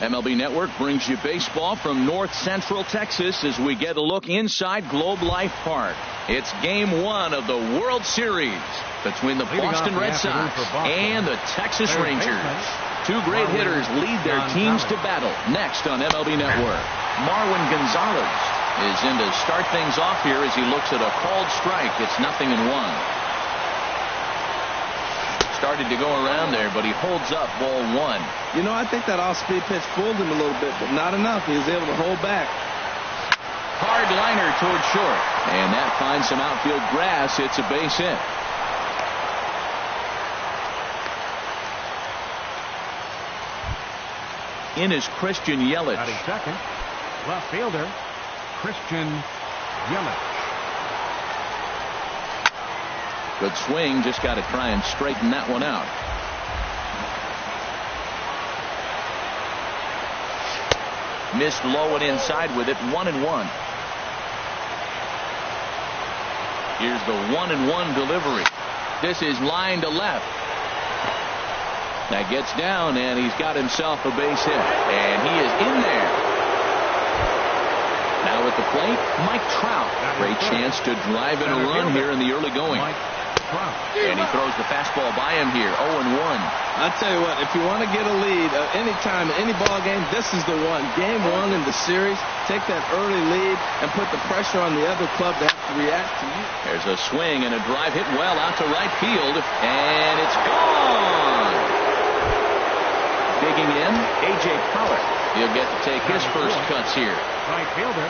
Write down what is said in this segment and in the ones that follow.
MLB Network brings you baseball from North Central Texas as we get a look inside Globe Life Park. It's Game 1 of the World Series between the Boston Red Sox and the Texas Rangers. Two great hitters lead their teams to battle. Next on MLB Network, Marwin Gonzalez is in to start things off here as he looks at a called strike. It's 0-1. Started to go around there, but he holds up ball 1. You know, I think that off-speed pitch fooled him a little bit, but not enough. He was able to hold back. Hard liner toward short, and that finds some outfield grass. It's a base hit. In is Christian Yelich. Batting second, left fielder Christian Yelich. Good swing, just got to try and straighten that one out. Missed low and inside with it. 1-1. Here's the 1-1 delivery. This is line to left. That gets down, and he's got himself a base hit, and he is in there. Now at the plate, Mike Trout. Great chance to drive in a run here in the early going. And he throws the fastball by him here. 0-1. I'll tell you what, if you want to get a lead any time, any ball game, this is the one. Game 1 in the series, take that early lead and put the pressure on the other club to have to react to you. There's a swing and a drive hit well out to right field, and it's gone. Digging in, A.J. Pollock. He'll get to take his first cuts here. Right fielder,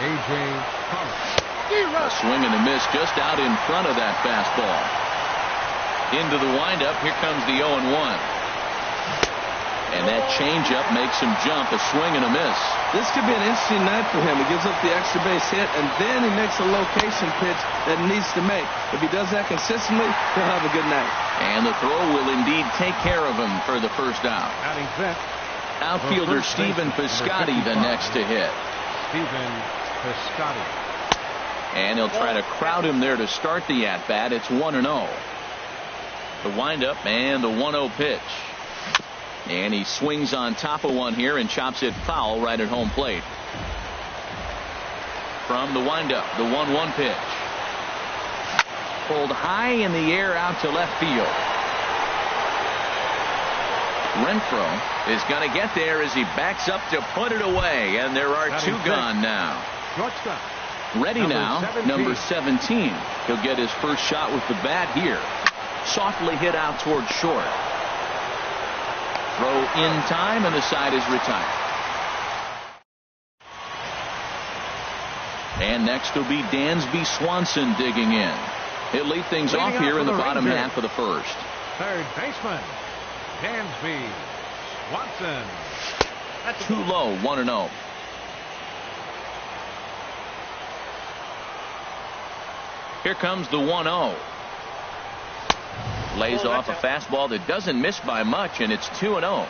A.J. Pollock. A swing and a miss just out in front of that fastball. Into the windup. Here comes the 0-1. And that changeup makes him jump. A swing and a miss. This could be an interesting night for him. He gives up the extra base hit, and then he makes a location pitch that he needs to make. If he does that consistently, he'll have a good night. And the throw will indeed take care of him for the first out. Batting fifth, outfielder Stephen Piscotty the next to hit. Stephen Piscotty. And he'll try to crowd him there to start the at-bat. It's 1-0. The windup and the 1-0 pitch. And he swings on top of one here and chops it foul right at home plate. From the windup, the 1-1 pitch. Pulled high in the air out to left field. Renfroe is going to get there as he backs up to put it away. And there are two gone now. Shortstop. Ready now, number 17. He'll get his first shot with the bat here. Softly hit out toward short. Throw in time, and the side is retired. And next will be Dansby Swanson digging in. He'll lead things off here in the bottom half of the first. Third baseman, Dansby Swanson. Too low, 1-0. Here comes the 1-0. Lays off a fastball that doesn't miss by much, and it's 2-0.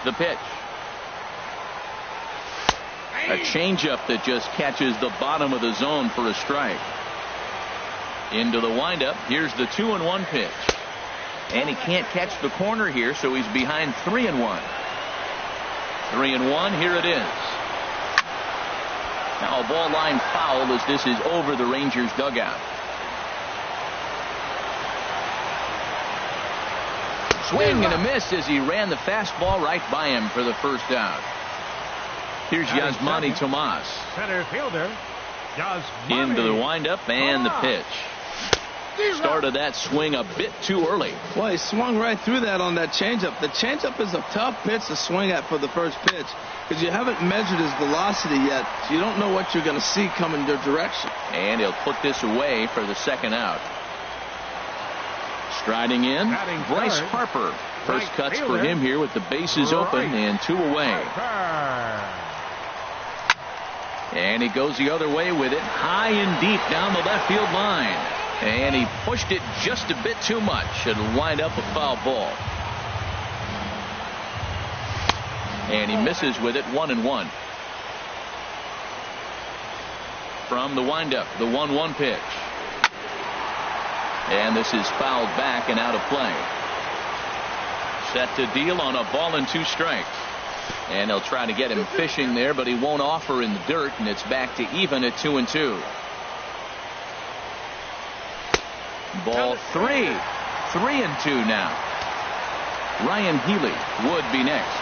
The pitch. A changeup that just catches the bottom of the zone for a strike. Into the windup. Here's the 2-1 pitch. And he can't catch the corner here, so he's behind 3-1. 3-1, here it is. Now a ball line foul as this is over the Rangers dugout. Swing and a miss as he ran the fastball right by him for the first out. Here's Yasmani Tomas. Center fielder, Yasmani. Into the windup and the pitch. Started that swing a bit too early. Well, he swung right through that on that changeup. The changeup is a tough pitch to swing at for the first pitch because you haven't measured his velocity yet. So you don't know what you're going to see coming your direction. And he'll put this away for the second out. Striding in, Bryce Harper. First cuts for him here with the bases open and 2 away. And he goes the other way with it, high and deep down the left field line. And he pushed it just a bit too much. It'll wind up a foul ball. And he misses with it, 1-1. From the windup, the 1-1 pitch. And this is fouled back and out of play. Set to deal on a ball and 2 strikes. And they'll try to get him fishing there, but he won't offer in the dirt, and it's back to even at 2-2. Ball 3. 3-2 now. Ryan Healy would be next.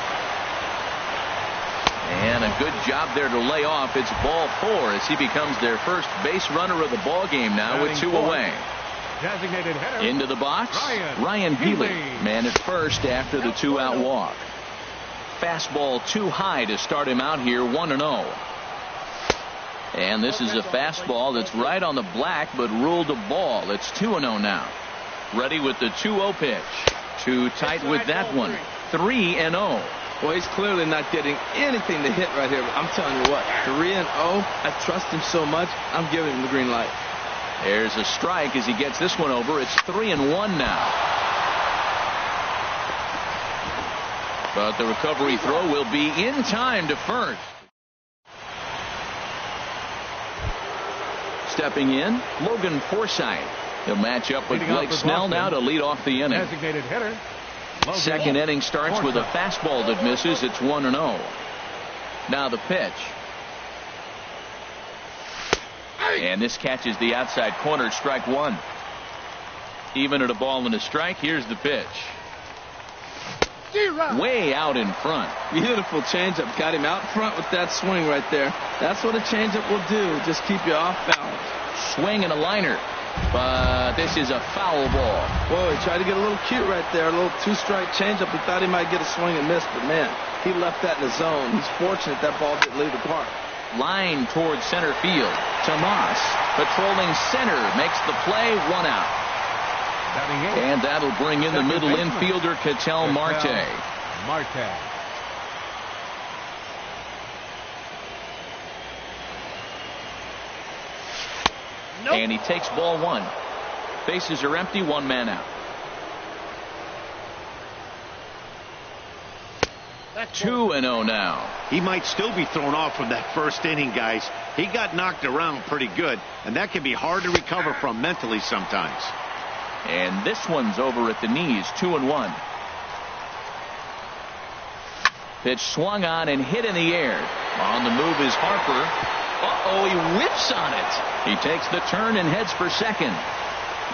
And a good job there to lay off. It's ball 4 as he becomes their first base runner of the ball game now with 2 away. Designated hitter. Into the box, Ryan Healy. Man at first after the 2-out walk. Fastball too high to start him out here, 1-0. And this is a fastball that's right on the black but ruled a ball. It's 2-0 now. Ready with the 2-0 pitch. Too tight with that one. 3-0. Well, he's clearly not getting anything to hit right here. But I'm telling you what, 3-0. I trust him so much. I'm giving him the green light. There's a strike as he gets this one over. It's 3-1 now. But the recovery throw will be in time to first. Stepping in, Logan Forsythe. He'll match up with Blake Snell now to lead off the inning. Designated hitter. Second inning starts with a fastball that misses. It's 1-0. Now the pitch. And this catches the outside corner, strike 1. Even at a ball and a strike, here's the pitch. Way out in front. Beautiful changeup. Got him out front with that swing right there. That's what a changeup will do. Just keep you off balance. Swing and a liner. But this is a foul ball. Whoa, he tried to get a little cute right there. A little 2-strike changeup. He thought he might get a swing and miss, but man, he left that in the zone. He's fortunate that ball didn't leave the park. Line towards center field. Tomas patrolling center makes the play, 1 out. And that'll bring in the middle infielder, Ketel Marte. Nope. And he takes ball 1. Bases are empty, 1 man out. 2-0 now. He might still be thrown off from that first inning, guys. He got knocked around pretty good, and that can be hard to recover from mentally sometimes. And this one's over at the knees, 2-1. Pitch swung on and hit in the air. On the move is Harper. He whips on it. He takes the turn and heads for second.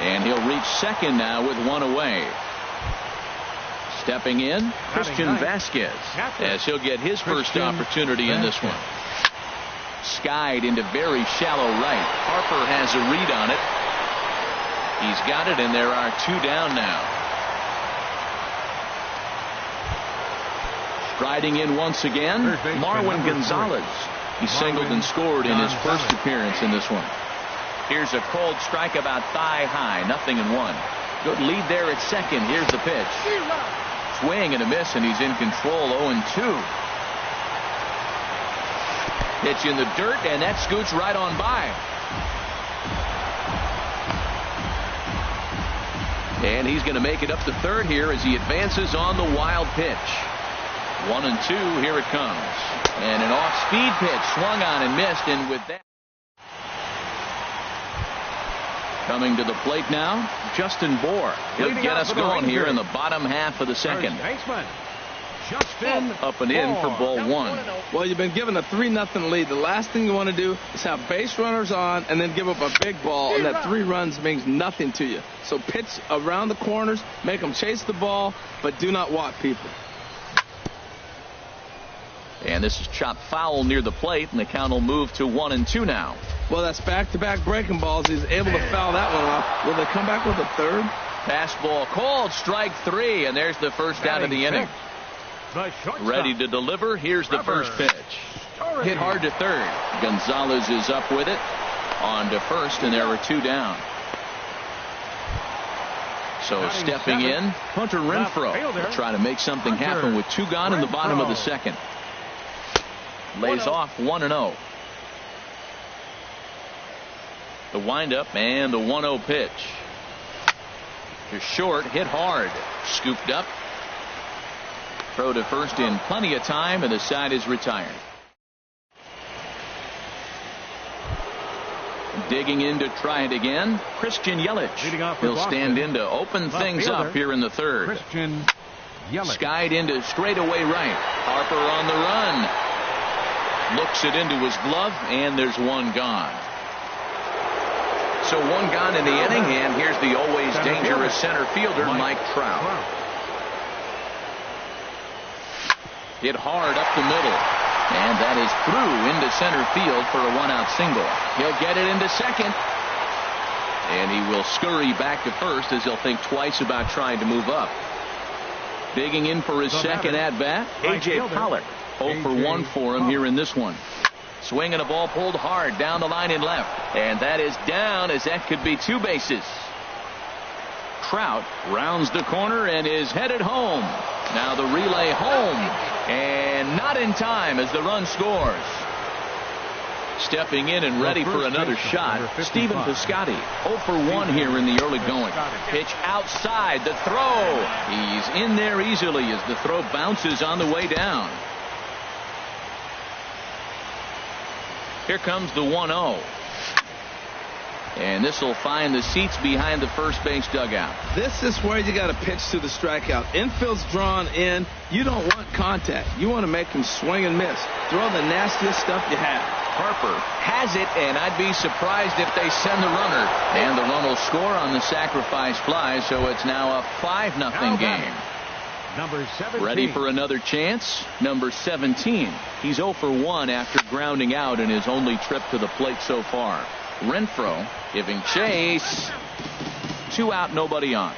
And he'll reach second now with 1 away. Stepping in, Christian Vasquez, as he'll get his first opportunity in this one. Skied into very shallow right. Harper has a read on it. He's got it, and there are 2 down now. Striding in once again, Marwin Gonzalez. He singled and scored in his first appearance in this one. Here's a cold strike about thigh high, 0-1. Good lead there at second. Here's the pitch. Swing and a miss, and he's in control, 0-2. Pitch in the dirt, and that scoots right on by. And he's going to make it up to third here as he advances on the wild pitch. 1-2, here it comes. And an off-speed pitch swung on and missed, and with that, coming to the plate now, Justin Bour. He'll get us going here in the bottom half of the second. Up and in for ball 1. Well, you've been given a 3-0 lead. The last thing you want to do is have base runners on and then give up a big ball, and that 3 runs means nothing to you. So pitch around the corners, make them chase the ball, but do not walk people. And this is chopped foul near the plate, and the count will move to 1-2 now. Well, that's back-to-back breaking balls. He's able to foul that one off. Will they come back with a third? Fastball called, strike 3, and there's the first out of the inning. Ready to deliver. Here's the first pitch. Hit hard to third. Gonzalez is up with it. On to first, and there are 2 down. So stepping in, Hunter Renfroe will try to make something happen with 2 gone in the bottom of the second. Lays off 1-0. The windup and the 1-0 pitch. To short, hit hard. Scooped up. Throw to first in plenty of time, and the side is retired. Digging in to try it again, Christian Yelich. He'll stand in to open things up here in the third. Skied into straightaway right. Harper on the run. Looks it into his glove, and there's one gone. So one gone in the inning, and here's the always dangerous center fielder, Mike Trout. Hit hard up the middle. And that is through into center field for a one-out single. He'll get it into second. And he will scurry back to first as he'll think twice about trying to move up. Digging in for his second at-bat, A.J. Pollock. 0 for 1 for him here in this one. Swinging a ball pulled hard down the line and left. And that is down, as that could be 2 bases. Trout rounds the corner and is headed home. Now the relay home. And not in time as the run scores. Stepping in and ready for another shot, Stephen Piscotty. 0 for 1 here in the early going. Pitch outside, the throw. He's in there easily as the throw bounces on the way down. Here comes the 1-0. And this will find the seats behind the first base dugout. This is where you got to pitch to the strikeout. Infield's drawn in. You don't want contact. You want to make him swing and miss. Throw the nastiest stuff you have. Harper has it, and I'd be surprised if they send the runner. And the run will score on the sacrifice fly, so it's now a 5-0 game. Number 17. Ready for another chance. Number 17. He's 0 for 1 after grounding out in his only trip to the plate so far. Renfroe giving chase. 2 out, nobody on.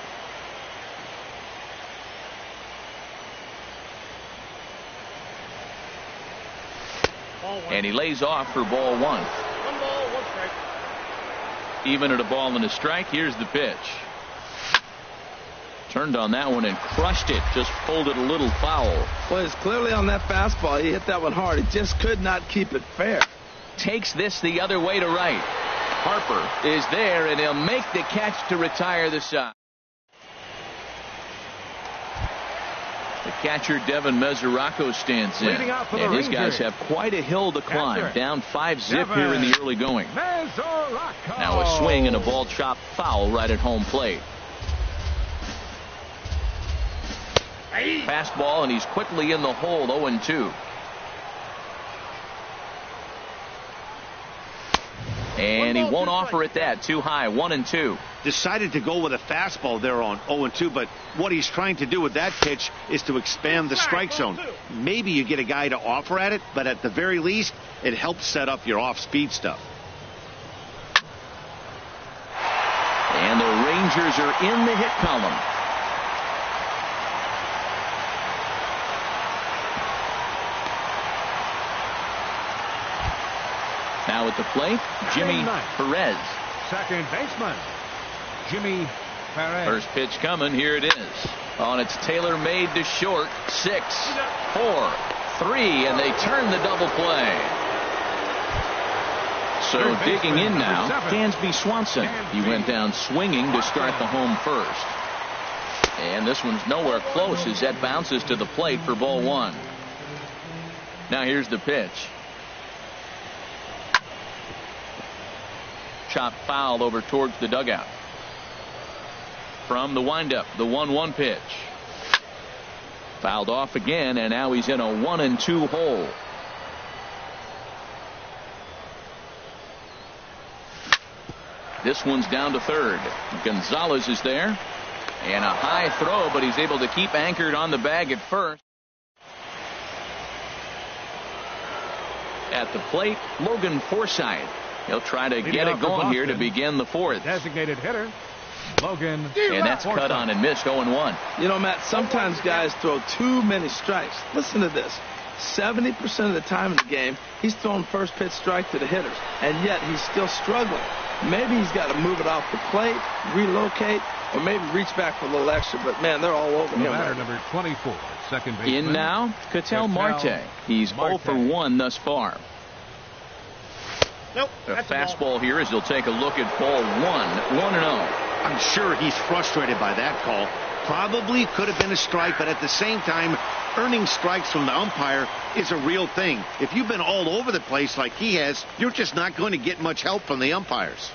And he lays off for ball 1. 1 ball, 1 strike. Even at a ball and a strike, here's the pitch. Turned on that one and crushed it. Just pulled it a little foul. Well, it's clearly on that fastball. He hit that one hard. He just could not keep it fair. Takes this the other way to right. Harper is there, and he'll make the catch to retire the side. The catcher, Devin Mesoraco, stands in. And his guys have quite a hill to climb. Down 5-0 here in the early going. Now a swing and a ball chopped foul right at home plate. Fastball, and he's quickly in the hole, 0-2. And he won't offer it that. Too high, 1-2. Decided to go with a fastball there on 0-2, but what he's trying to do with that pitch is to expand the strike zone. Maybe you get a guy to offer at it, but at the very least, it helps set up your off-speed stuff. And the Rangers are in the hit column. Now at the plate, Jimmy Perez. Second baseman, Jimmy Perez. First pitch coming. Here it is. On its tailor-made to short. 6, 4, 3, and they turn the double play. So digging in now, Dansby Swanson. He went down swinging to start the home first. And this one's nowhere close as that bounces to the plate for ball 1. Now here's the pitch. Chopped foul over towards the dugout. From the windup, the 1-1 pitch. Fouled off again, and now he's in a 1-2 hole. This one's down to third. Gonzalez is there. And a high throw, but he's able to keep anchored on the bag at first. At the plate, Logan Forsythe. He'll try to get it going here to begin the 4th. Designated hitter, Logan. And that's cut on and missed, 0-1. You know, Matt, sometimes guys throw too many strikes. Listen to this. 70% of the time in the game, he's throwing first pitch strike to the hitters, and yet he's still struggling. Maybe he's got to move it off the plate, relocate, or maybe reach back for a little extra, but man, they're all over him. Batter number 24, second baseman. In now, Ketel Marte. He's 0 for 1 thus far. Nope. The fastball here as he'll take a look at ball 1, 1-0. I'm sure he's frustrated by that call. Probably could have been a strike, but at the same time, earning strikes from the umpire is a real thing. If you've been all over the place like he has, you're just not going to get much help from the umpires.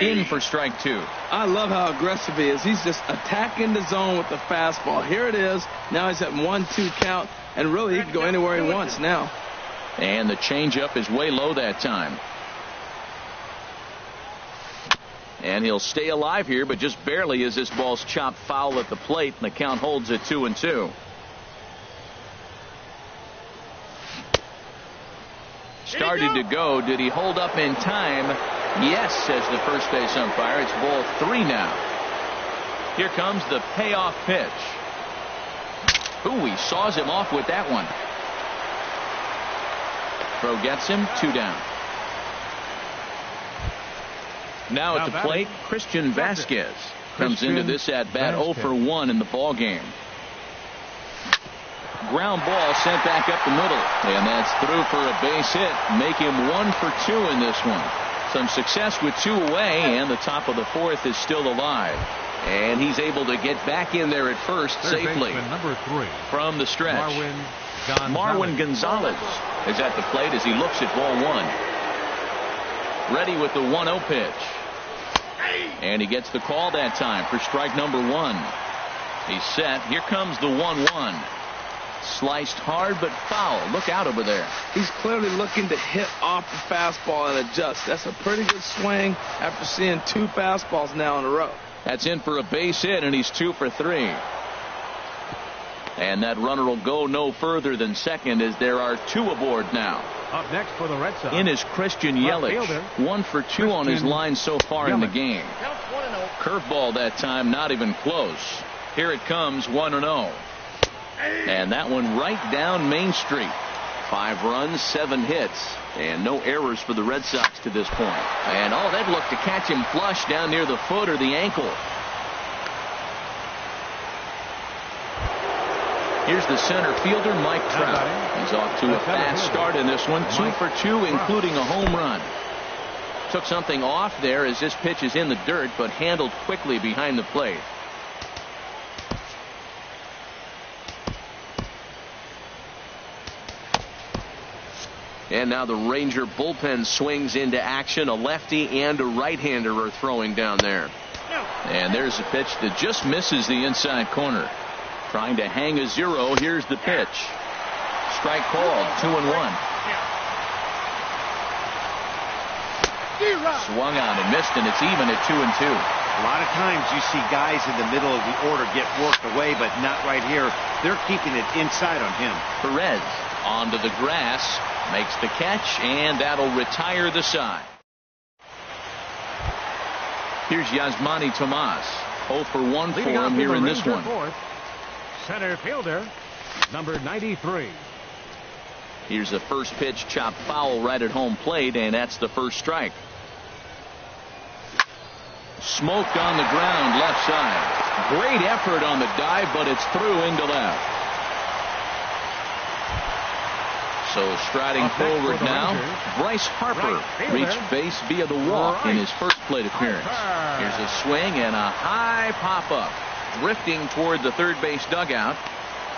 In for strike 2. I love how aggressive he is. He's just attacking the zone with the fastball. Here it is. Now he's at 1-2 count, and really he can go anywhere he wants now. And the changeup is way low that time. And he'll stay alive here, but just barely as this ball's chopped foul at the plate, and the count holds at 2-2. Started to go. Did he hold up in time? Yes, says the first base umpire. It's ball 3 now. Here comes the payoff pitch. Ooh, he saws him off with that one. Throw gets him, 2 down. Now at the plate, Christian Vasquez comes into this at bat 0 for 1 in the ball game. Ground ball sent back up the middle, and that's through for a base hit. Make him 1 for 2 in this one. Some success with 2 away, and the top of the 4th is still alive. And he's able to get back in there at first safely. Number 3 from the stretch. Marwin Gonzalez is at the plate as he looks at ball 1. Ready with the 1-0 pitch. And he gets the call that time for strike number 1. He's set. Here comes the 1-1. Sliced hard but foul. Look out over there. He's clearly looking to hit off the fastball and adjust. That's a pretty good swing after seeing 2 fastballs now in a row. That's in for a base hit, and he's 2 for 3. And that runner will go no further than second as there are 2 aboard now. Up next for the Red Sox. In is Christian Yelich. 1 for 2 on his line so far in the game. Curveball that time, not even close. Here it comes, 1-0. And that one right down Main Street. 5 runs, 7 hits, and no errors for the Red Sox to this point. And that looked to catch him flush down near the foot or the ankle. Here's the center fielder, Mike Trout. He's off to a fast start in this one. 2 for 2, including a home run. Took something off there as this pitch is in the dirt, but handled quickly behind the plate. And now the Ranger bullpen swings into action. A lefty and a right-hander are throwing down there. And there's a pitch that just misses the inside corner. Trying to hang a 0. Here's the pitch. Strike called. 2-1. Swung on and missed, and it's even at 2-2. A lot of times you see guys in the middle of the order get worked away, but not right here. They're keeping it inside on him. Perez onto the grass. Makes the catch, and that'll retire the side. Here's Yasmani Tomas. 0 for 1 for him here in this one. Center fielder, number 93. Here's the first pitch, chopped foul right at home plate, and that's the first strike. Smoked on the ground, left side. Great effort on the dive, but it's through into left. So striding forward now, Bryce Harper reached base via the walk in his first plate appearance. Here's a swing and a high pop-up. Drifting toward the third base dugout.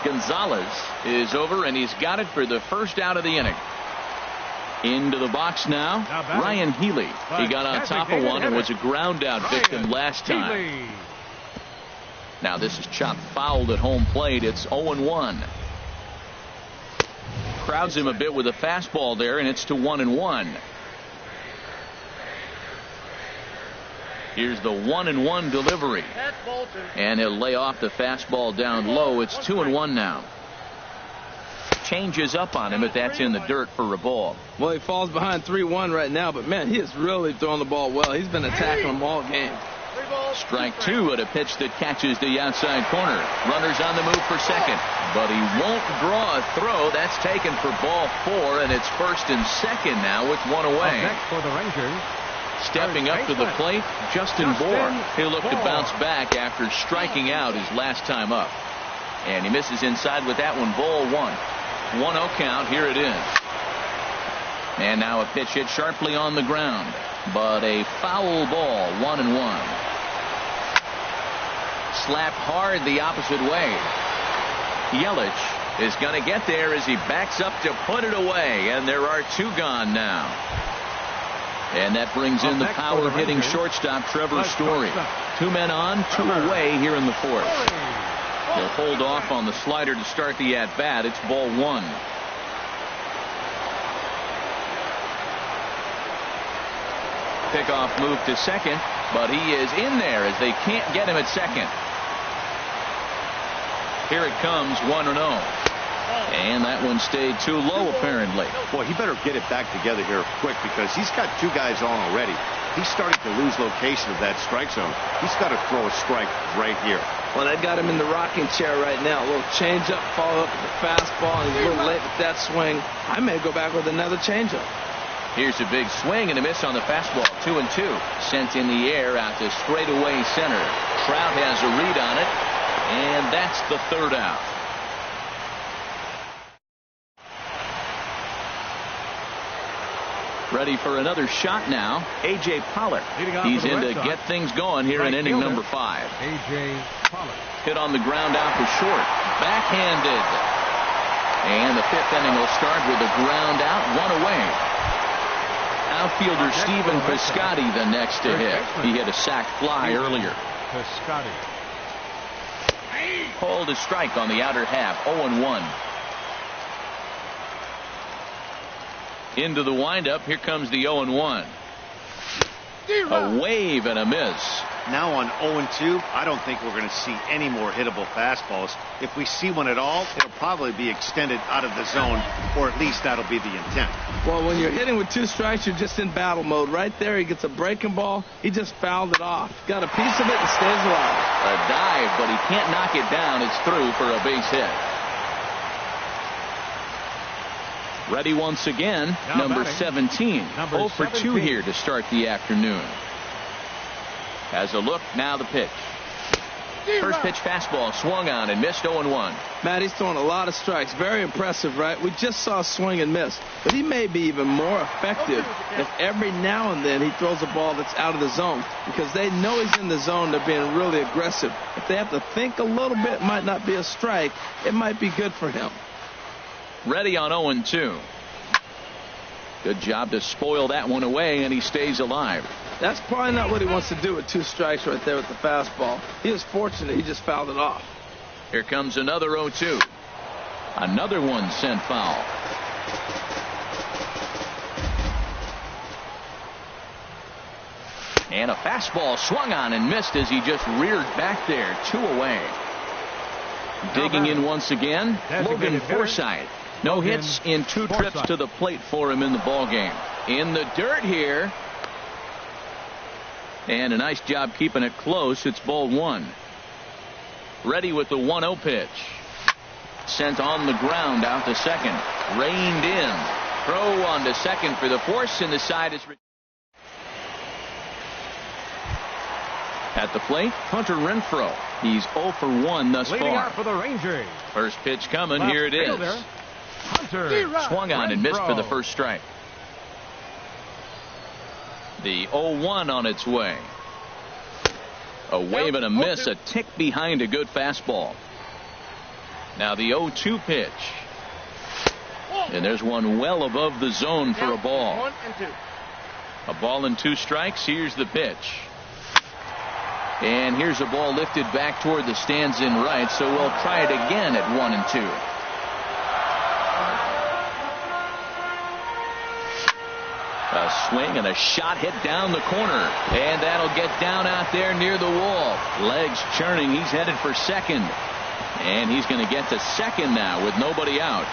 Gonzalez is over, and he's got it for the first out of the inning. Into the box now, Ryan Healy. He got on top of one and was a ground out victim last time. Now this is chopped fouled at home plate. It's 0-1. Crowds him a bit with a fastball there, and it's to 1-1. Here's the 1-1 delivery. And he'll lay off the fastball down low. It's 2-1 now. Changes up on him, but that's in the dirt for a ball. Well, he falls behind 3-1 right now, but man, he is really throwing the ball well. He's been attacking them all game. Strike 2 at a pitch that catches the outside corner. Runners on the move for second, but he won't draw a throw. That's taken for ball 4, and it's first and second now with 1 away. Next for the Rangers. Stepping up to the plate, Justin Bour. He'll look to bounce back after striking out his last time up. And he misses inside with that one. Ball 1. 1-0 count. Here it is. And now a pitch hit sharply on the ground, but a foul ball. 1-1. Slapped hard the opposite way. Yelich is going to get there as he backs up to put it away, and there are 2 gone now. And that brings in the power-hitting shortstop, Trevor Story. 2 men on, 2 away here in the 4th. They'll hold off on the slider to start the at-bat. It's ball 1. Pickoff move to second, but he is in there as they can't get him at second. Here it comes, 1-0. And that one stayed too low, apparently. Boy, he better get it back together here quick because he's got 2 guys on already. He's starting to lose location of that strike zone. He's got to throw a strike right here. Well, they got him in the rocking chair right now. A little changeup, follow up with the fastball, and he's a little late with that swing. I may go back with another changeup. Here's a big swing and a miss on the fastball. 2-2. Sent in the air out to straightaway center. Trout has a read on it, and that's the 3rd out. Ready for another shot now, A.J. Pollock. He's in to get things going here in inning number 5. A.J. Pollock. Hit on the ground out to short. Backhanded. And the 5th inning will start with a ground out, 1 away. Outfielder Stephen Piscotty the next to hit. He hit a sac fly earlier. Piscotty. Called a strike on the outer half, 0-1. Into the windup. Here comes the 0-1. A wave and a miss. Now on 0-2, I don't think we're going to see any more hittable fastballs. If we see one at all, it'll probably be extended out of the zone, or at least that'll be the intent. Well, when you're hitting with 2 strikes, you're just in battle mode. Right there, he gets a breaking ball. He just fouled it off. Got a piece of it and stays alive. A dive, but he can't knock it down. It's through for a base hit. Ready once again, number 17. 0 for 2 here to start the afternoon. Has a look, now the pitch. First pitch fastball swung on and missed, 0-1. Matt, he's throwing a lot of strikes. Very impressive, right? We just saw a swing and miss. But he may be even more effective if every now and then he throws a ball that's out of the zone. Because they know he's in the zone. They're being really aggressive. If they have to think a little bit, it might not be a strike. It might be good for him. Ready on 0-2. Good job to spoil that one away, and he stays alive. That's probably not what he wants to do with 2 strikes right there with the fastball. He was fortunate he just fouled it off. Here comes another 0-2. Another one sent foul. And a fastball swung on and missed as he just reared back there. 2 away. Digging in once again, Logan Forsythe. No hits in 2 trips to the plate for him in the ballgame. In the dirt here. And a nice job keeping it close. It's ball 1. Ready with the 1-0 pitch. Sent on the ground out to second. Reined in. Throw on to second for the force, and the side is at the plate. Hunter Renfroe. He's 0 for 1 thus far. Leading out for the Rangers. First pitch coming. Here it is. Hunter swung on and missed for the first strike. The 0-1 on its way. A wave and a miss, a tick behind a good fastball. Now the 0-2 pitch. And there's one well above the zone for a ball. A ball and 2 strikes. Here's the pitch. And here's a ball lifted back toward the stands in right, so we'll try it again at 1-2. A swing and a shot hit down the corner, and that'll get down out there near the wall. Legs churning. He's headed for second, and he's going to get to second now with nobody out.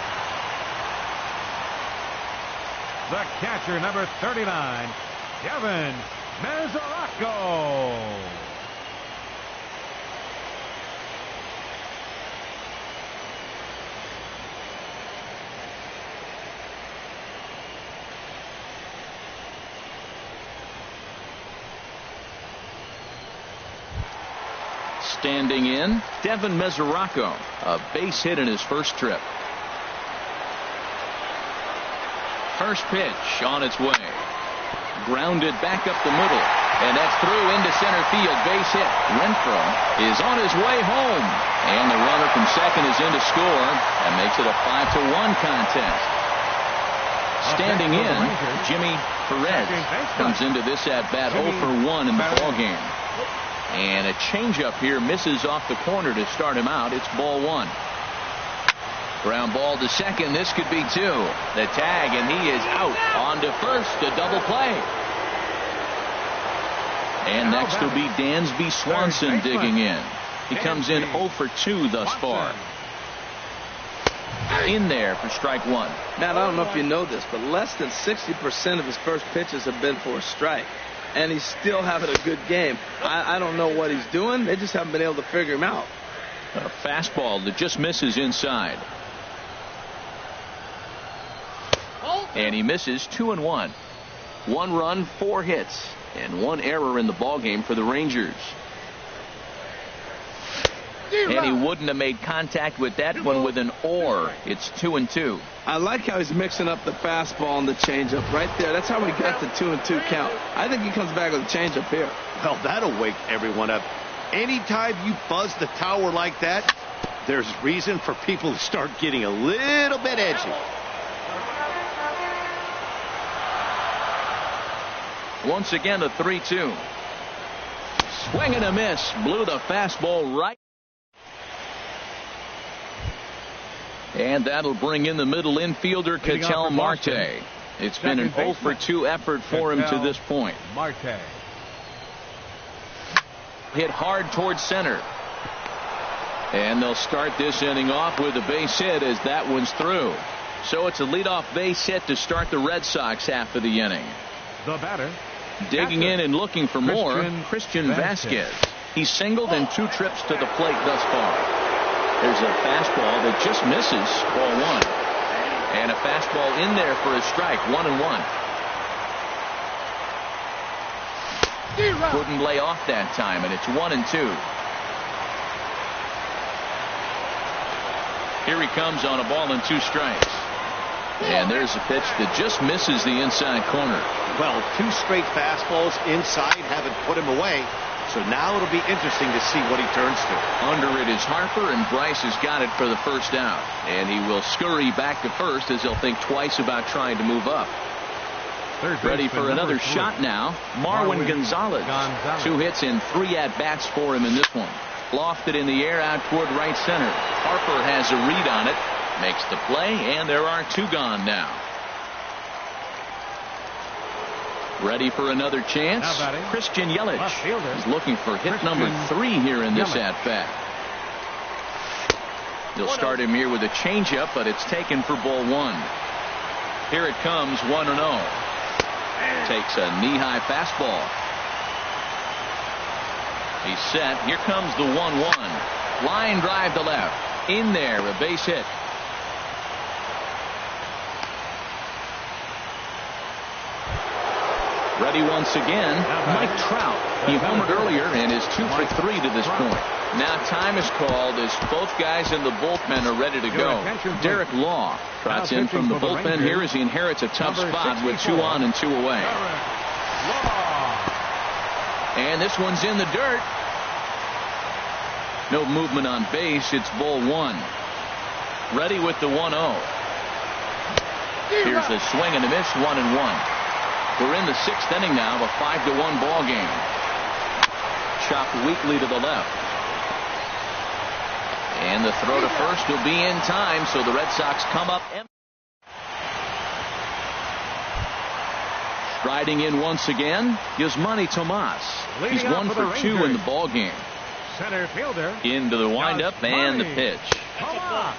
The catcher, number 39, Kevin Mesoraco. Standing in, Devin Mesoraco, a base hit in his first trip. First pitch on its way. Grounded back up the middle, and that's through into center field. Base hit. Renfroe is on his way home, and the runner from second is in to score and makes it a 5-1 contest. Standing in, Jimmy Perez comes into this at-bat 0 for 1 in the ballgame. And a changeup here misses off the corner to start him out. It's ball 1. Ground ball to second. This could be 2. The tag, and he is out. On to first, a double play. And next will be Dansby Swanson digging in. He comes in 0 for 2 thus far. In there for strike 1. Matt, I don't know if you know this, but less than 60% of his first pitches have been for a strike. And he's still having a good game. I don't know what he's doing. They just haven't been able to figure him out. A fastball that just misses inside. And he misses 2-1. 1 run, 4 hits, and 1 error in the ballgame for the Rangers. And he wouldn't have made contact with that one with an or. It's 2-2. I like how he's mixing up the fastball and the changeup right there. That's how we got the 2-2 count. I think he comes back with a changeup here. Well, that'll wake everyone up. Anytime you buzz the tower like that, there's reason for people to start getting a little bit edgy. Once again, a 3-2. Swing and a miss. Blew the fastball right. And that'll bring in the middle infielder, Ketel Marte. It's been an 0 for 2 effort for him to this point. Marte. Hit hard towards center. And they'll start this inning off with a base hit as that one's through. So it's a leadoff base hit to start the Red Sox half of the inning. The batter. Digging in and looking for more, Christian Vasquez. He's singled in 2 trips to the plate thus far. There's a fastball that just misses, ball 1. And a fastball in there for a strike, 1-1. Couldn't lay off that time, and it's 1-2. Here he comes on a ball and 2 strikes. And there's a pitch that just misses the inside corner. Well, 2 straight fastballs inside haven't put him away. So now it'll be interesting to see what he turns to. Under it is Harper, and Bryce has got it for the first out. And he will scurry back to first as he'll think twice about trying to move up. Ready for another shot now. Marwin Gonzalez. 2 hits and 3 at-bats for him in this one. Lofted in the air out toward right center. Harper has a read on it. Makes the play, and there are 2 gone now. Ready for another chance. Christian Yelich is looking for hit number 3 here in this at-bat. They'll start him here with a changeup, but it's taken for ball 1. Here it comes, 1-0. Takes a knee-high fastball. He's set. Here comes the 1-1. Line drive to left. In there, a base hit. Ready once again, Mike Trout. He homered earlier and is 2 for 3 to this point. Now time is called as both guys in the bullpen are ready to go. Derek Law trots in from the bullpen here as he inherits a tough spot with 2 on and 2 away. And this one's in the dirt. No movement on base. It's ball 1. Ready with the 1-0. Here's a swing and a miss, 1-1. We're in the 6th inning now, a 5-1 ball game. Chopped weakly to the left. And the throw to first will be in time, so the Red Sox come up empty. Striding in once again, Yasmani Tomas. He's 1 for 2 in the ball game. Center fielder. Into the windup and the pitch.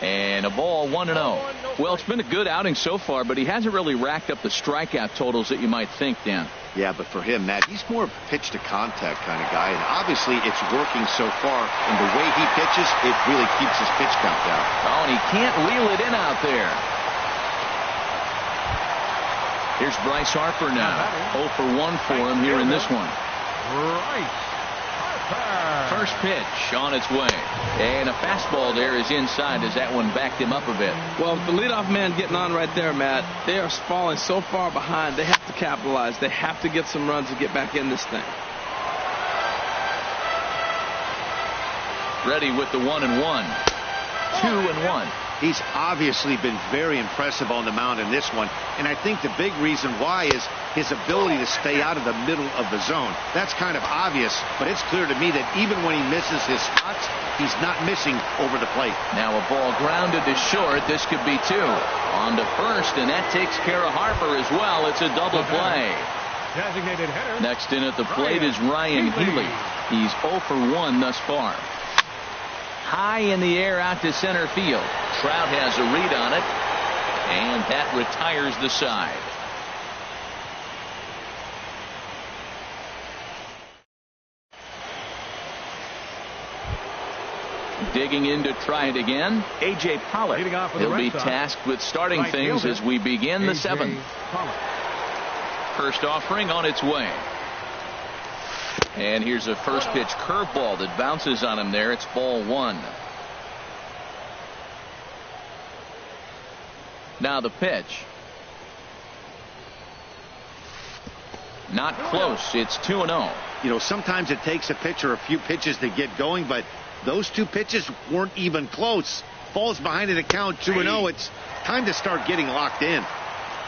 And a ball, 1-0. Well, it's been a good outing so far, but he hasn't really racked up the strikeout totals that you might think, Dan. Yeah, but for him, Matt, he's more of a pitch-to-contact kind of guy, and obviously it's working so far. And the way he pitches, it really keeps his pitch count down. Oh, and he can't reel it in out there. Here's Bryce Harper now. 0 for 1 for him here in this one. Bryce Harper. First pitch on its way. And a fastball there is inside as that one backed him up a bit. Well, the leadoff man getting on right there, Matt, they are falling so far behind. They have to capitalize. They have to get some runs to get back in this thing. Ready with the 1-1. 2-1. He's obviously been very impressive on the mound in this one, and I think the big reason why is his ability to stay out of the middle of the zone. That's kind of obvious, but it's clear to me that even when he misses his spots, he's not missing over the plate. Now a ball grounded to short. This could be 2. On to first, and that takes care of Harper as well. It's a double play. Designated hitter. Next in at the plate is Ryan Healy. He's 0 for 1 thus far. High in the air out to center field. Trout has a read on it, and that retires the side. Digging in to try it again, A.J. Pollock. He'll be tasked with starting things as we begin the 7th. First offering on its way. And here's a first pitch curveball that bounces on him there. It's ball 1. Now the pitch. Not close. It's 2-0. You know, sometimes it takes a pitcher a few pitches to get going, but those 2 pitches weren't even close. Falls behind in the count 2-0. It's time to start getting locked in.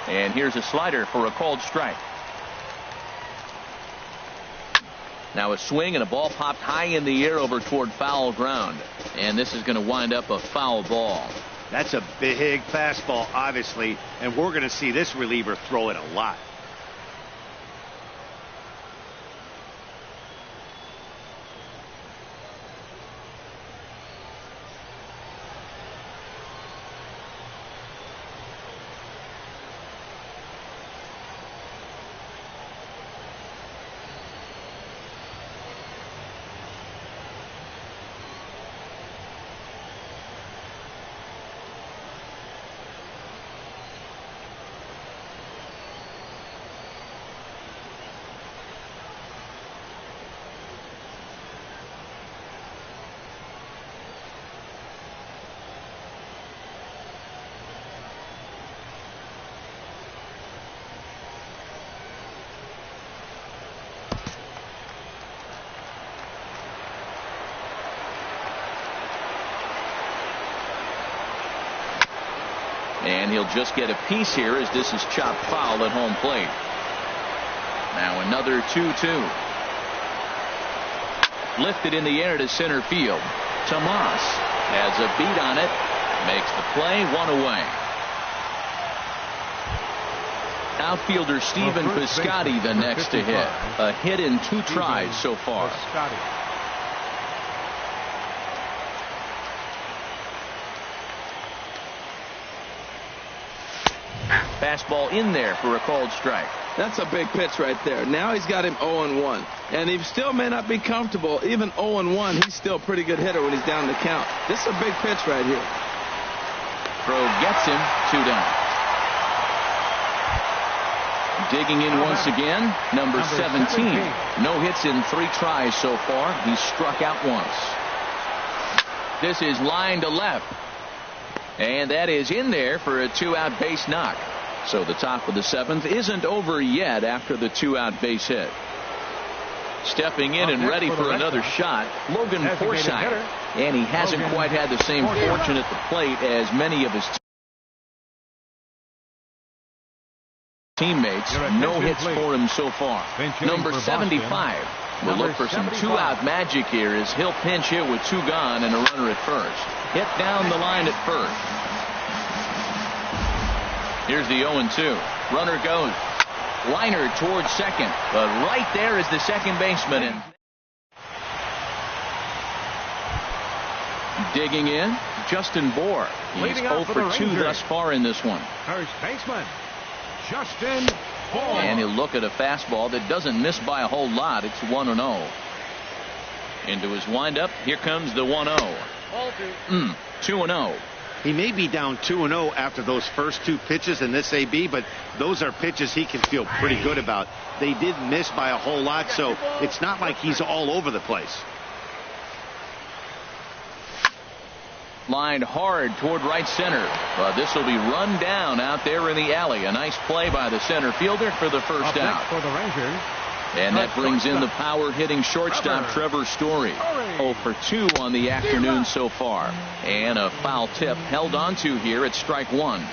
And here's a slider for a called strike. Now a swing and a ball popped high in the air over toward foul ground. And this is going to wind up a foul ball. That's a big fastball, obviously, and we're going to see this reliever throw it a lot. And he'll just get a piece here as this is chopped foul at home plate. Now another 2-2. Lifted in the air to center field. Tomas has a beat on it. Makes the play, 1 away. Outfielder Stephen Piscotty the next to hit. A hit in 2 tries so far. Fastball in there for a called strike. That's a big pitch right there. Now he's got him 0-1. And he still may not be comfortable. Even 0-1, he's still a pretty good hitter when he's down the count. This is a big pitch right here. Throw gets him, 2 down. Digging in once again, number 17. No hits in 3 tries so far. He's struck out once. This is line to left. And that is in there for a 2-out base knock. So the top of the 7th isn't over yet after the 2-out base hit. Stepping in and ready for another shot, Logan Forsythe. And he hasn't quite had the same fortune at the plate as many of his teammates. No hits for him so far. Number 75 will look for some 2-out magic here as he'll pinch hit with 2 gone and a runner at first. Hit down the line at first. Here's the 0-2. Runner goes. Liner towards second. But right there is the second baseman. And digging in, Justin Bour. He's 0 for 2 thus far in this one. First baseman, Justin Bour. And he'll look at a fastball that doesn't miss by a whole lot. It's 1-0. Into his windup. Here comes the 1-0. 2-0. He may be down 2-0 after those first 2 pitches in this AB, but those are pitches he can feel pretty good about. They did miss by a whole lot, so it's not like he's all over the place. Lined hard toward right center. This will be run down out there in the alley. A nice play by the center fielder for the first out. For the Rangers, And that brings in the power-hitting shortstop Trevor Story. 0 for 2 on the afternoon so far. And a foul tip held onto here at strike one.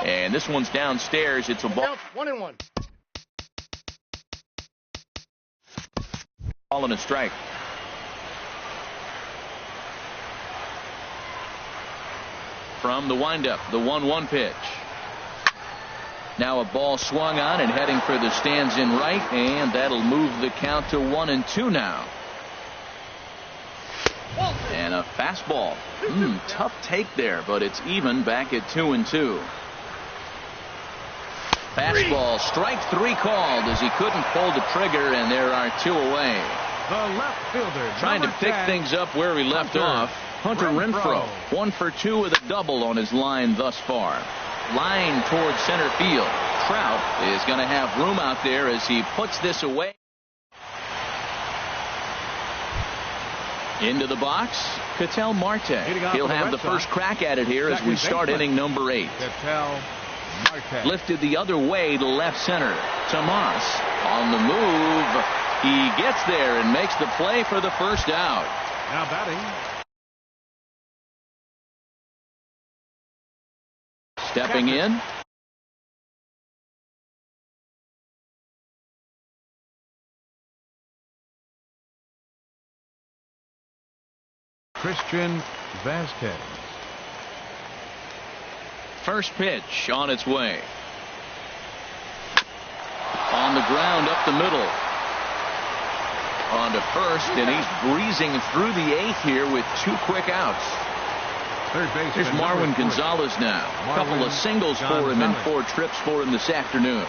And this one's downstairs. It's a ball. 1-1. Ball and a strike. From the windup, the 1-1 pitch. Now a ball swung on and heading for the stands in right, and that'll move the count to 1-2 now. And a fastball. Tough take there, but it's even back at 2-2. Fastball, strike three called as he couldn't pull the trigger, and there are two away. The left fielder trying to pick things up where he left off. Hunter Renfroe, 1 for 2 with a double on his line thus far. Line towards center field. Trout is going to have room out there as he puts this away. Into the box, Ketel Marte. He'll have the first crack at it here as we start inning number 8. Ketel Marte. Lifted the other way to left center. Tomas on the move. He gets there and makes the play for the first out. Now batting. Stepping in. Christian Vasquez. First pitch on its way. On the ground up the middle. On to first, and he's breezing through the 8th here with 2 quick outs. Third base. Here's Marwin Gonzalez now. A couple of singles for him and 4 trips for him this afternoon.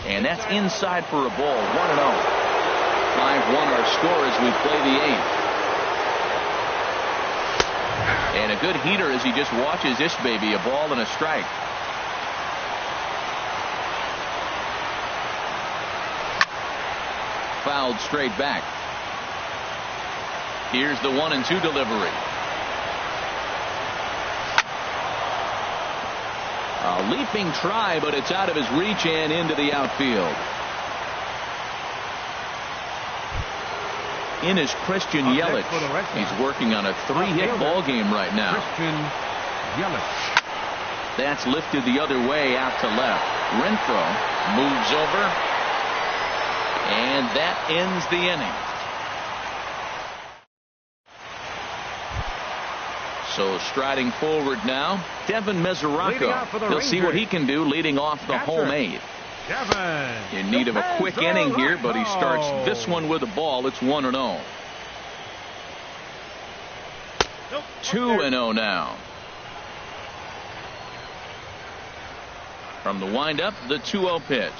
And that's inside for a ball. 1-0. 5-1 our score as we play the 8th. And a good heater as he just watches this baby. A ball and a strike. Fouled straight back. Here's the 1-2 delivery. A leaping try, but it's out of his reach and into the outfield. In is Christian Yelich. He's working on a 3-hit ball game right now. Christian Yelich. That's lifted the other way out to left. Renfroe moves over, and that ends the inning. So striding forward now, Devin Mesoraco. He'll see what he can do leading off the home 8th. In need of a quick inning here, but he starts this one with a ball. It's 1-0. 2-0 now. From the windup, the 2-0 pitch.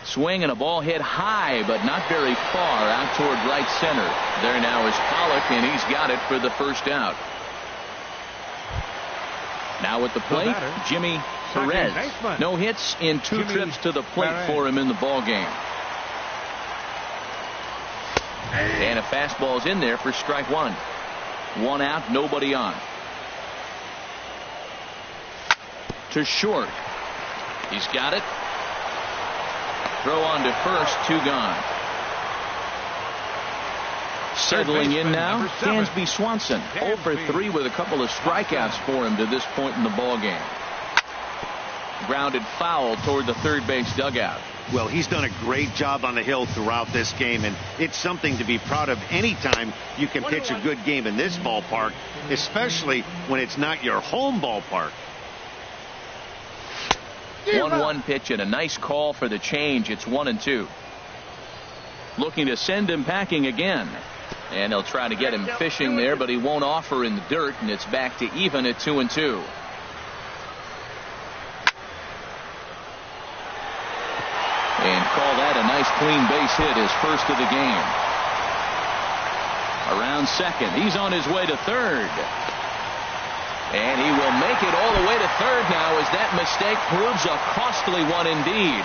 Swing and a ball hit high, but not very far out toward right center. There now is Pollock, and he's got it for the first out. Now at the plate, Jimmy Perez. No hits in 2 trips to the plate for him in the ball game. And a fastball's in there for strike 1. 1 out, nobody on. To short. He's got it. Throw on to first, 2 gone. Settling in now, Dansby Swanson. 0 for 3 with a couple of strikeouts for him to this point in the ball game. Grounded foul toward the third base dugout. Well, he's done a great job on the hill throughout this game, and it's something to be proud of anytime you can pitch a good game in this ballpark, especially when it's not your home ballpark. 1-1 pitch and a nice call for the change. It's 1-2. Looking to send him packing again. And they'll try to get him fishing there, but he won't offer in the dirt, and it's back to even at 2-2. And call that a nice clean base hit, his first of the game. Around second. He's on his way to third. And he will make it all the way to third now as that mistake proves a costly one indeed.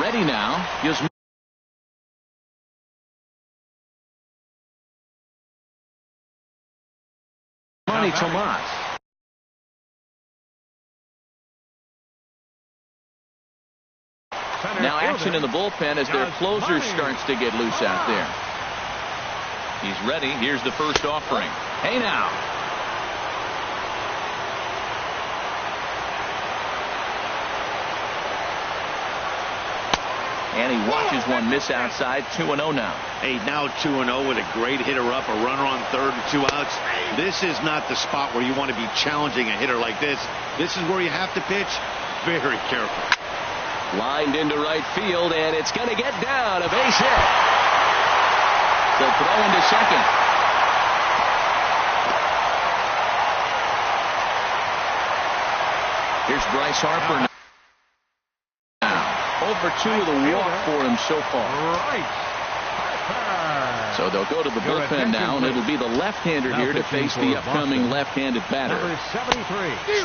Ready now. Manny Tomas. Now action in the bullpen as their closer starts to get loose out there. He's ready. Here's the first offering. Hey now. And he watches one miss outside. 2-0 now. Hey, now 2-0 with a great hitter up, a runner on third and 2 outs. This is not the spot where you want to be challenging a hitter like this. This is where you have to pitch very careful. Lined into right field, and it's going to get down. A base hit. The throw into second. Here's Bryce Harper now. Over 2 with a walk for him so far. So they'll go to the bullpen now, and it'll be the left-hander here to face the upcoming left-handed batter.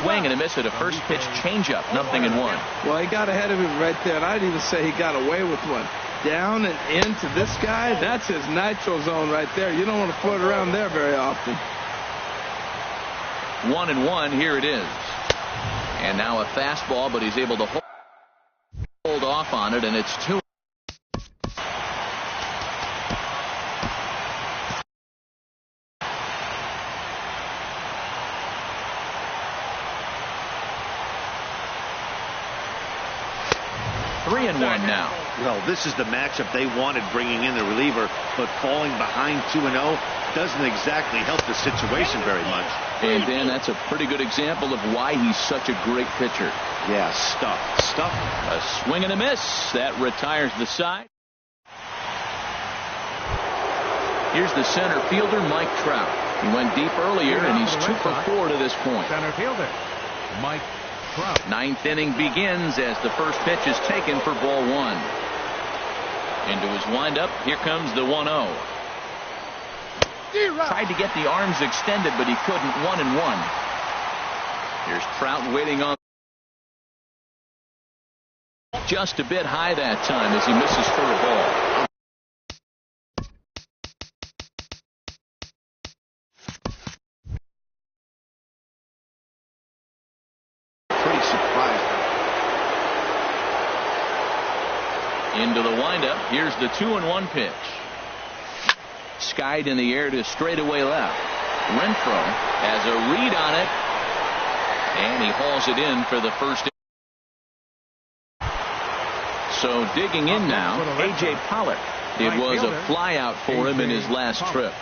Swing and a miss at a first pitch changeup, 0-1. Well, he got ahead of him right there, and I'd even say he got away with one. Down and into this guy, that's his nitro zone right there. You don't want to float around there very often. 1-1, here it is. And now a fastball, but he's able to hold off on it, and it's 2. Three and one now. Well, this is the matchup they wanted, bringing in the reliever, but falling behind 2-0 doesn't exactly help the situation very much. And Dan, that's a pretty good example of why he's such a great pitcher. Yeah, stuff. A swing and a miss. That retires the side. Here's the center fielder, Mike Trout. He went deep earlier, and he's 2 for 4 to this point. Center fielder, Mike Trout. Ninth inning begins as the first pitch is taken for ball 1. Into his windup, here comes the 1-0. Tried to get the arms extended, but he couldn't. 1-1. Here's Trout waiting on. Just a bit high that time as he misses for a ball. Pretty surprised. Into the windup. Here's the 2-1 pitch. Skied in the air to straightaway left. Renfroe has a read on it, and he hauls it in for the first. So digging in now, A.J. Pollock. It was a flyout for him in his last trip.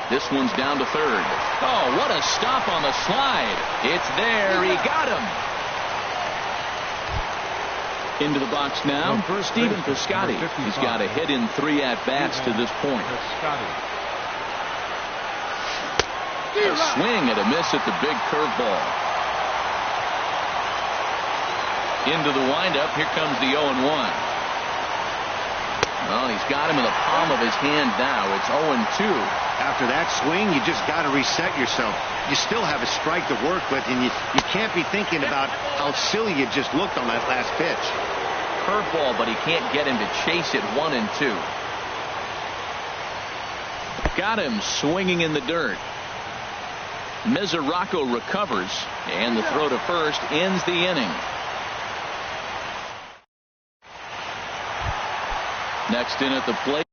This one's down to third. Oh, what a stop on the slide. It's there. He got him. Into the box now, Stephen Piscotty. He's got a hit in 3 at-bats to this point. A swing and a miss at the big curveball. Into the windup, here comes the 0-1. Well, he's got him in the palm of his hand now. It's 0-2. After that swing, you just got to reset yourself. You still have a strike to work with, and you can't be thinking about how silly you just looked on that last pitch. Curveball, but he can't get him to chase it. 1-2. Got him swinging in the dirt. Mesoraco recovers, and the throw to first ends the inning. Next in at the plate.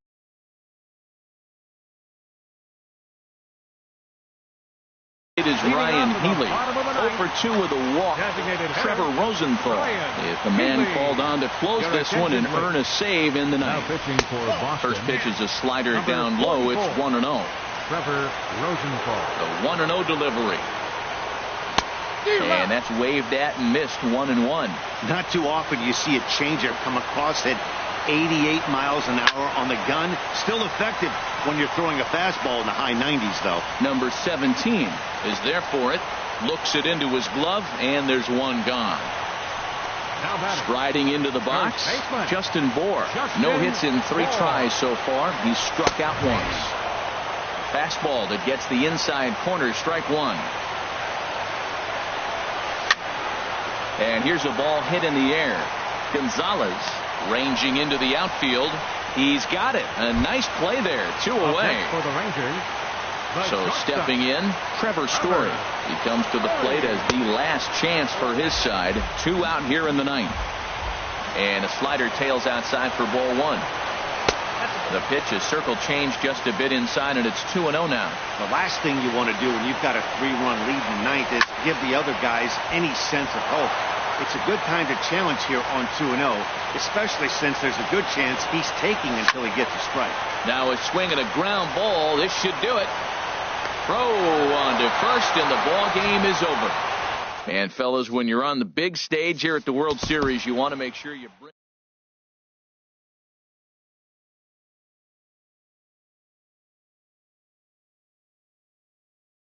It is Ryan Healy. 0 for 2 with a walk. Trevor Rosenthal is the man called on to close this one and earn a save in the ninth. First pitch is a slider down low. It's 1-0. Trevor Rosenthal. The 1-0 delivery. And that's waved at and missed. 1-1. Not too often you see a changeup come across at 88 miles an hour on the gun. Still effective when you're throwing a fastball in the high 90s, though. Number 17 is there for it. Looks it into his glove, and there's one gone. Striding into the box, Justin Bour. No hits in 3 tries so far. He's struck out once. Fastball that gets the inside corner, strike 1. And here's a ball hit in the air. Gonzalez ranging into the outfield. He's got it. A nice play there. 2 away. For the Rangers, So stepping in, Trevor Story. He comes to the plate as the last chance for his side. 2 out here in the ninth. And a slider tails outside for ball 1. The pitch is circle changed just a bit inside, and it's 2-0 now. The last thing you want to do when you've got a 3-run lead in the ninth is give the other guys any sense of hope. It's a good time to challenge here on 2-0, especially since there's a good chance he's taking until he gets a strike. Now a swing and a ground ball. This should do it. Throw on to first, and the ball game is over. And fellas, when you're on the big stage here at the World Series, you want to make sure you bring